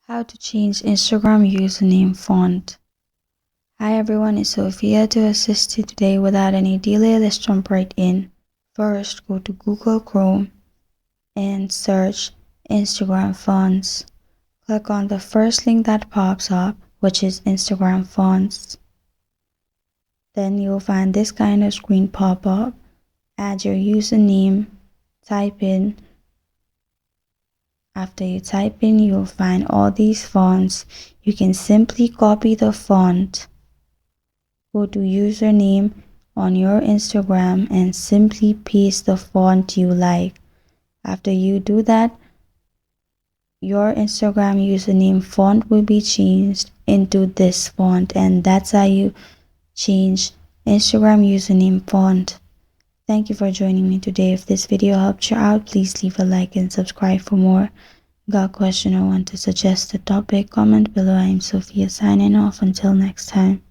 How to change Instagram username font. Hi everyone, it's Sophia to assist you today. Without any delay, let's jump right in. First, go to Google Chrome and search Instagram fonts. Click on the first link that pops up, which is Instagram fonts. Then you'll find this kind of screen pop up. Add your username, type in. After you type in, you'll find all these fonts. You can simply copy the font. Go to username on your Instagram and simply paste the font you like. After you do that, your Instagram username font will be changed into this font, and that's how you change Instagram username font. Thank you for joining me today. If this video helped you out, please leave a like and subscribe for more. Got a question or want to suggest a topic? Comment below. I'm Sophia signing off. Until next time.